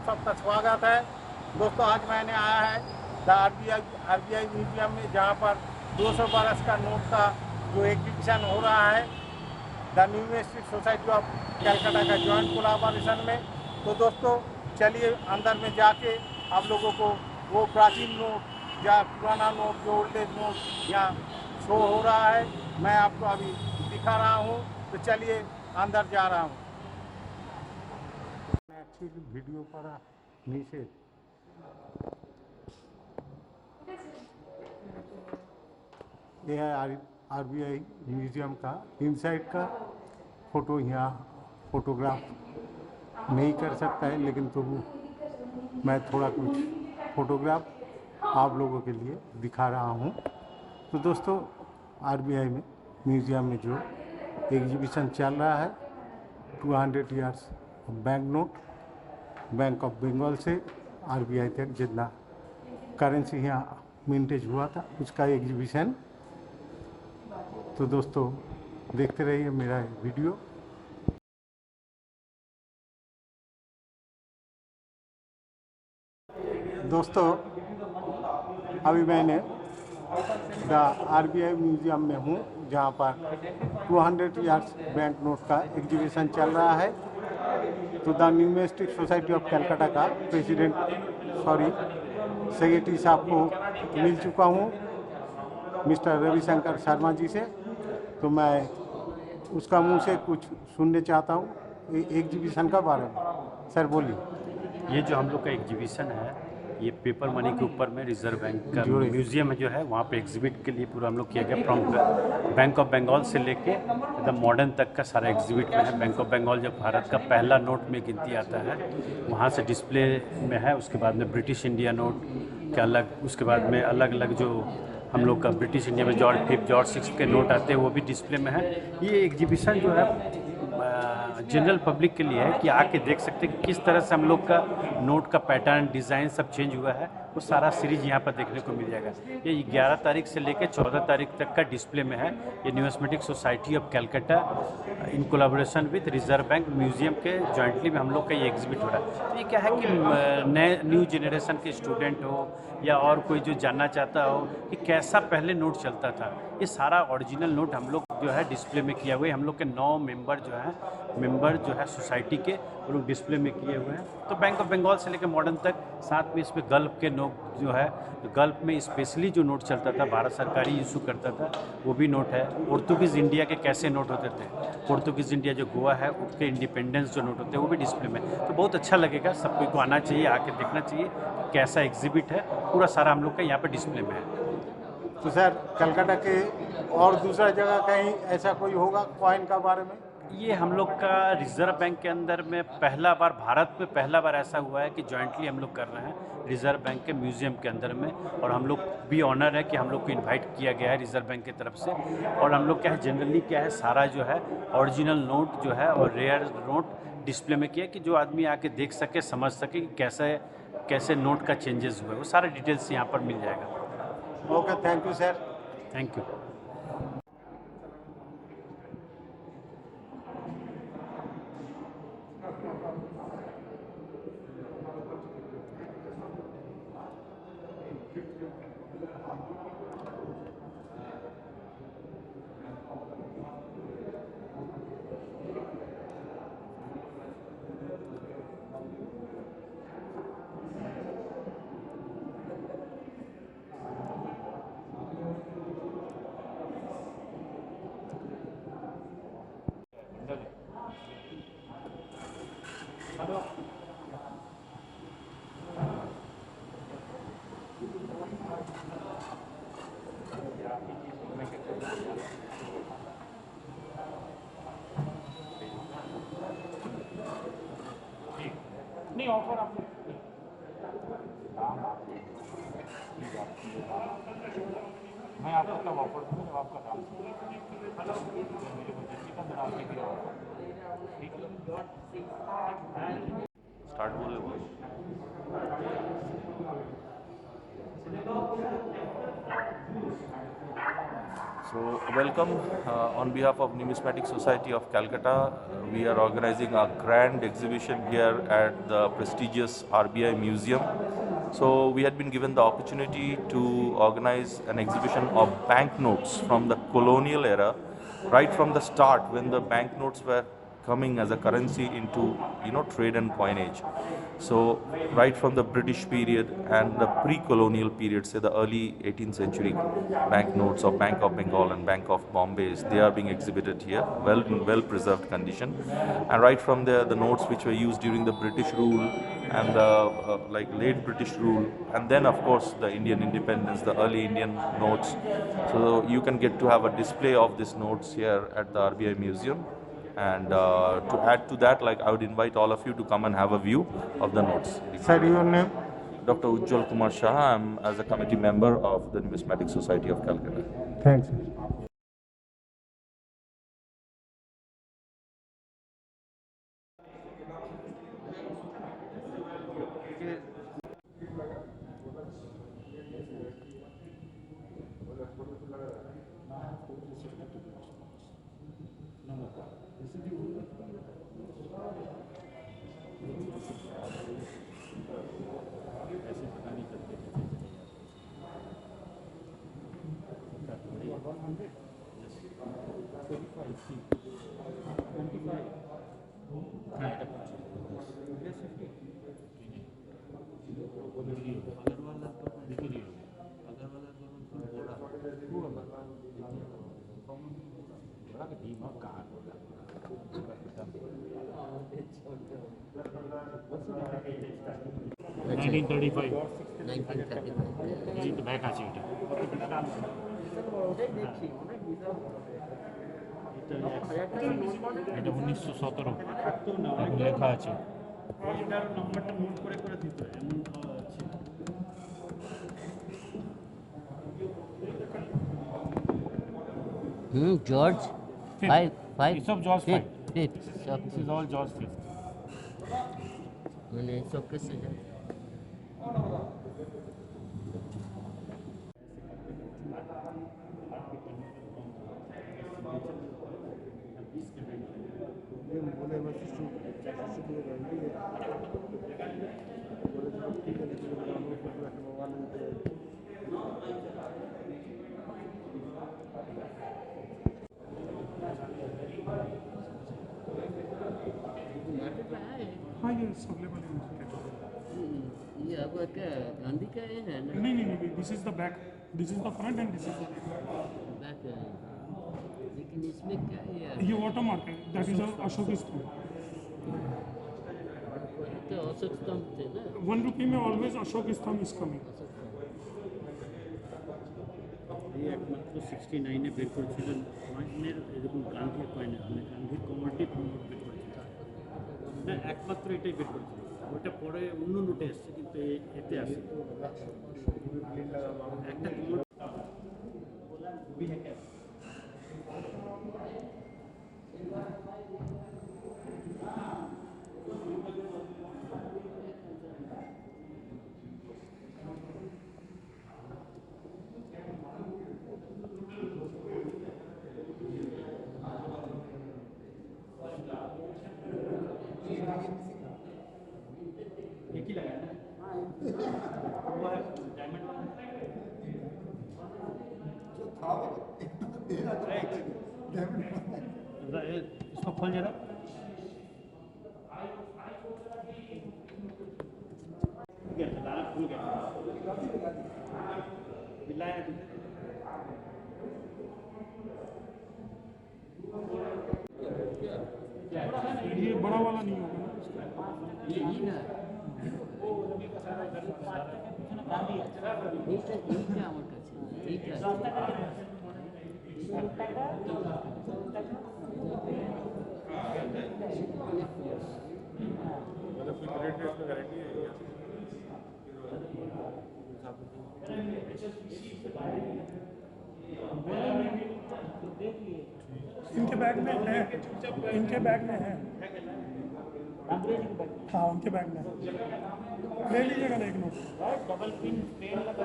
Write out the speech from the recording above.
आप सबका स्वागत है। दोस्तों आज मैंने आया है द आरबीआई म्यूजियम में, जहाँ पर 200 बरस का नोट का जो एग्जीबिशन हो रहा है द न्यूमिस्टिक सोसाइटी ऑफ कैलकाटा का जॉइंट कोलाबोरेशन में। तो दोस्तों चलिए अंदर में जाके आप लोगों को वो प्राचीन नोट या पुराना नोट जो ओल्डेज नोट यहाँ शो हो रहा है, मैं आपको अभी दिखा रहा हूँ। तो चलिए अंदर जा रहा हूँ। एक्चुअली वीडियो पर नीचे ये है आरबीआई म्यूजियम का इनसाइड का फ़ोटो। यहाँ फ़ोटोग्राफ नहीं कर सकता है, लेकिन तो मैं थोड़ा कुछ फ़ोटोग्राफ आप लोगों के लिए दिखा रहा हूँ। तो दोस्तों आरबीआई में म्यूजियम में जो एग्जीबिशन चल रहा है 200 years bank note, bank of Bengal से आरबीआई तक जितना करेंसी यहाँ मिंटेज हुआ था उसका एग्जीबिशन। तो दोस्तों देखते रहिए मेरा वीडियो। दोस्तों अभी मैंने द आरबीआई म्यूजियम में हूँ, जहाँ पर 200 ईयर्स बैंक नोट का एग्जीबिशन चल रहा है। तो द न्यूमिस्टिक सोसाइटी ऑफ कलकत्ता का प्रेसिडेंट सेक्रेटरी साहब को मिल चुका हूँ, मिस्टर रविशंकर शर्मा जी से। तो मैं उसका मुंह से कुछ सुनने चाहता हूँ एग्जीबिशन का बारे में। सर बोलिए। ये जो हम लोग का एग्जीबिशन है, ये पेपर मनी के ऊपर में रिजर्व बैंक का जोड़े। म्यूजियम जो है वहाँ पे एग्जिबिट के लिए पूरा हम लोग किया गया। फ्रॉम बैंक ऑफ बंगाल से लेके एकदम मॉडर्न तक का सारा एग्जिबिट में है। बैंक ऑफ बंगाल जब भारत का पहला नोट में गिनती आता है, वहाँ से डिस्प्ले में है। उसके बाद में ब्रिटिश इंडिया नोट के अलग, उसके बाद में अलग अलग जो हम लोग का ब्रिटिश इंडिया में जॉर्ज 5, जॉर्ज 6 के नोट आते हैं, वो भी डिस्प्ले में है। ये एग्जीबिशन जो है जनरल पब्लिक के लिए है कि आके देख सकते हैं कि किस तरह से हम लोग का नोट का पैटर्न, डिज़ाइन सब चेंज हुआ है। वो सारा सीरीज यहाँ पर देखने को मिल जाएगा। ये 11 तारीख से लेकर 14 तारीख तक का डिस्प्ले में है। ये numismatic society of Calcutta in collaboration with Reserve Bank museum के जॉइंटली में हम लोग का ये एग्जिबिट हो रहा है। तो ये क्या है कि नए न्यू जनरेशन के स्टूडेंट हो या और कोई जो जानना चाहता हो कि कैसा पहले नोट चलता था, ये सारा ओरिजिनल नोट हम लोग जो है डिस्प्ले में किया हुआ है। हम लोग के 9 मेंबर जो है सोसाइटी के, वो लोग डिस्प्ले में किए हुए हैं। तो बैंक ऑफ बंगाल से लेकर मॉडर्न तक, साथ में इसमें गल्फ के नोट जो है, गल्फ में स्पेशली जो नोट चलता था, भारत सरकारी इशू करता था, वो भी नोट है। पोर्तुगीज़ इंडिया के कैसे नोट होते थे, पोर्तुगीज़ इंडिया जो गोवा है उसके इंडिपेंडेंस जो नोट होते हैं, वो भी डिस्प्ले में। तो बहुत अच्छा लगेगा, सब कोई को आना चाहिए, आके देखना चाहिए कि कैसा एग्जिबिट है। पूरा सारा हम लोग का यहाँ पर डिस्प्ले में है। तो सर कलकत्ता के और दूसरा जगह कहीं ऐसा कोई होगा कॉइन का बारे में? ये हम लोग का रिजर्व बैंक के अंदर में पहला बार, भारत में पहला बार ऐसा हुआ है कि जॉइंटली हम लोग कर रहे हैं रिजर्व बैंक के म्यूजियम के अंदर में। और हम लोग भी ऑनर है कि हम लोग को इनवाइट किया गया है रिजर्व बैंक की तरफ से। और हम लोग क्या है, जनरली क्या है, सारा जो है ओरिजिनल नोट जो है और रेयर नोट डिस्प्ले में किया कि जो आदमी आके देख सके, समझ सके कि कैसे कैसे नोट का चेंजेस हुआ है। वो सारे डिटेल्स यहाँ पर मिल जाएगा। Okay, thank you sir. Thank you. नहीं ऑफर आप मैं आपको तब ऑफर दूँगा जब आपका काम मेरे को जितनी का आप लेके जाओ। ठीक है, स्टार्ट बोल रहे So, welcome on behalf of Numismatic Society of Calcutta. We are organizing a grand exhibition here at the prestigious RBI Museum. So, we had been given the opportunity to organize an exhibition of banknotes from the colonial era, right from the start when the banknotes were coming as a currency into trade and coinage. So right from the British period and the pre-colonial period, say the early 18th century banknotes of Bank of Bengal and Bank of Bombay, they are being exhibited here, in well preserved condition. And right from there, the notes which were used during the British rule and the late British rule, and then of course the Indian independence, the early Indian notes. So you can get to have a display of these notes here at the RBI Museum. And to add to that, I would invite all of you to come and have a view of the notes. Sir, your name? Dr. Ujjwal Kumar Shah. I'm as a committee member of the Numismatic Society of Calcutta. Thanks. Back আছে এটা এটা 1917 লেখা আছে এটার নাম্বারটা note করে করে দিত এমন আছে George, five. It's of George V. Fifth. This is all George V. मैंने सब कैसे जाए? हाँ ये अवेलेबल है ये आपका क्या गांधी का है ना? नहीं this is the back this is the front end this is the back है लेकिन इसमें क्या है यार? ये वाटर मार्क है दैट इज अशोक स्तंभ तो अशोक स्तंभ थे ना? ₹1 में ऑलवेज अशोक स्तंभ इज कमिंग ये একমাত্র 69 এ বের করেছিলেন কয়েনের এরকম গান্ধীর কয়েন মানে গান্ধীর কমোডিটি নোট বের করেছিলেন না একমাত্র এটাই বের করেছিলেন ওটা পরে অন্য নোটে এসেছে কিন্তু এতে আসে একটা इसको खोल जरा खुल गया बिलाया ये बड़ा वाला नहीं होगा ना ये ना এইটা আমার কাছে এইটা इनके बैग में है इनके बैग में है हाँ उनके बैग में ले लीजिएगा ना एक नोट डबल पिन पेन लगा